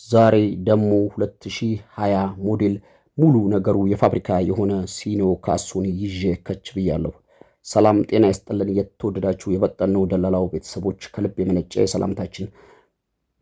ዛሬ ደግሞ 2020 ሞዴል ሙሉ ነገሩ የፋብሪካ የሆነ ሲኖ ካሱን ይዤ ከች ብያለሁ። ሰላም ጤና ይስጥልን። የተወደዳችሁ የበጠነው ደላላው ቤተሰቦች ከልብ የመነጨ ሰላምታችን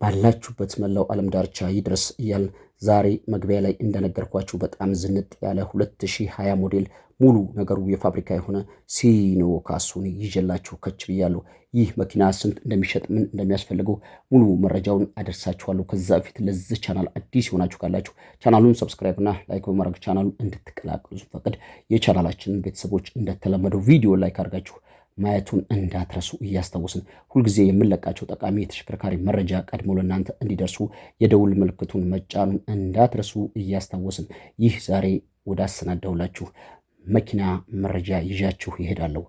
ባላችሁበት መላው ዓለም ዳርቻ ይድረስ እያል ዛሬ መግቢያ ላይ እንደነገርኳችሁ በጣም ዝንጥ ያለ 2020 ሞዴል ሙሉ ነገሩ የፋብሪካ የሆነ ሲኖ ካሱን ይዤላችሁ ከች ብያለሁ። ይህ መኪና ስንት እንደሚሸጥ ምን እንደሚያስፈልገው ሙሉ መረጃውን አደርሳችኋለሁ። ከዛ በፊት ለዚህ ቻናል አዲስ የሆናችሁ ካላችሁ ቻናሉን ሰብስክራይብ እና ላይክ በማድረግ ቻናሉን እንድትቀላቀሉ ፈቅድ የቻናላችንን ቤተሰቦች እንደተለመደው ቪዲዮ ላይክ አድርጋችሁ ማየቱን እንዳትረሱ እያስታወስን ሁልጊዜ የምንለቃቸው ጠቃሚ የተሽከርካሪ መረጃ ቀድሞ ለእናንተ እንዲደርሱ የደውል ምልክቱን መጫኑን እንዳትረሱ እያስታወስን ይህ ዛሬ ወደ አሰናዳሁላችሁ መኪና መረጃ ይዣችሁ ይሄዳለሁ።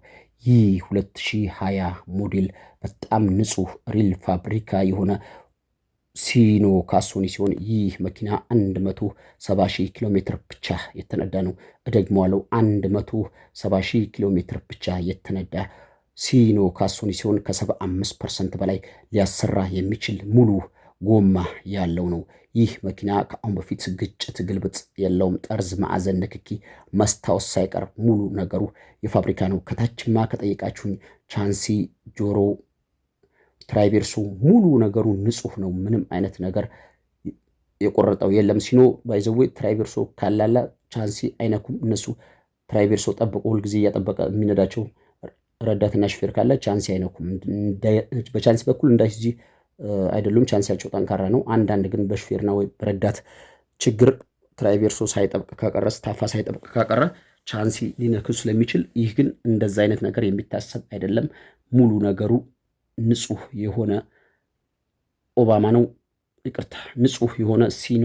ይህ 2020 ሞዴል በጣም ንጹህ ሪል ፋብሪካ የሆነ ሲኖ ካሶኒ ሲሆን ይህ መኪና 170,000 ኪሎ ሜትር ብቻ የተነዳ ነው። እደግመዋለሁ 170,000 ኪሎ ሜትር ብቻ የተነዳ ሲኖ ካሶኒ ሲሆን ከ75% በላይ ሊያሰራ የሚችል ሙሉ ጎማ ያለው ነው። ይህ መኪና ከአሁን በፊት ግጭት ግልብጥ የለውም። ጠርዝ ማዕዘን ንክኪ መስታወት ሳይቀር ሙሉ ነገሩ የፋብሪካ ነው። ከታችማ ከጠየቃችሁኝ ቻንሲ ጆሮ ትራይቬርሶ ሙሉ ነገሩ ንጹህ ነው። ምንም አይነት ነገር የቆረጠው የለም። ሲኖ ባይዘዌ ትራይቬርሶ ካላላ ቻንሲ አይነኩም። እነሱ ትራይቬርሶ ጠብቆ ሁልጊዜ እያጠበቀ የሚነዳቸው ረዳትና ሹፌር ካለ ቻንሲ አይነኩም። በቻንሲ በኩል እንዳይዚ አይደሉም። ቻንሲያቸው ጠንካራ ነው። አንዳንድ ግን በሹፌርና ወይ በረዳት ችግር ትራይቬርሶ ሳይጠብቅ ከቀረ ስታፋ ሳይጠብቅ ከቀረ ቻንሲ ሊነክሱ ስለሚችል፣ ይህ ግን እንደዛ አይነት ነገር የሚታሰብ አይደለም። ሙሉ ነገሩ ንጹህ የሆነ ኦባማ ነው። ይቅርታ ንጹህ የሆነ ሲኖ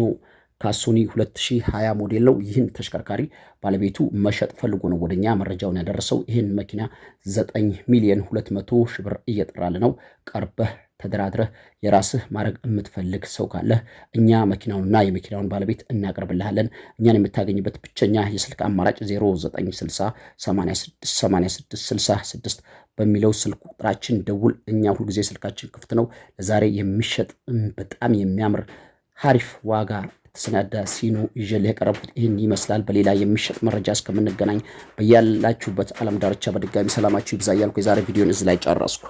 ካሶኒ 2020 ሞዴል ነው። ይህን ተሽከርካሪ ባለቤቱ መሸጥ ፈልጎ ነው ወደኛ መረጃውን ያደረሰው። ይህን መኪና 9,200,000 ብር እየጠራል ነው። ቀርበህ ተደራድረህ የራስህ ማድረግ የምትፈልግ ሰው ካለህ እኛ መኪናውንና የመኪናውን ባለቤት እናቀርብልሃለን። እኛን የምታገኝበት ብቸኛ የስልክ አማራጭ 0960 86 66 በሚለው ስልክ ቁጥራችን ደውል። እኛ ሁልጊዜ ስልካችን ክፍት ነው። ለዛሬ የሚሸጥ በጣም የሚያምር ሀሪፍ ዋጋ የተሰናዳ ሲኖ ይዤልህ የቀረብኩት ይህን ይመስላል። በሌላ የሚሸጥ መረጃ እስከምንገናኝ በያላችሁበት ዓለም ዳርቻ በድጋሚ ሰላማችሁ ይብዛ እያልኩ የዛሬ ቪዲዮን እዚህ ላይ ጨረስኩ።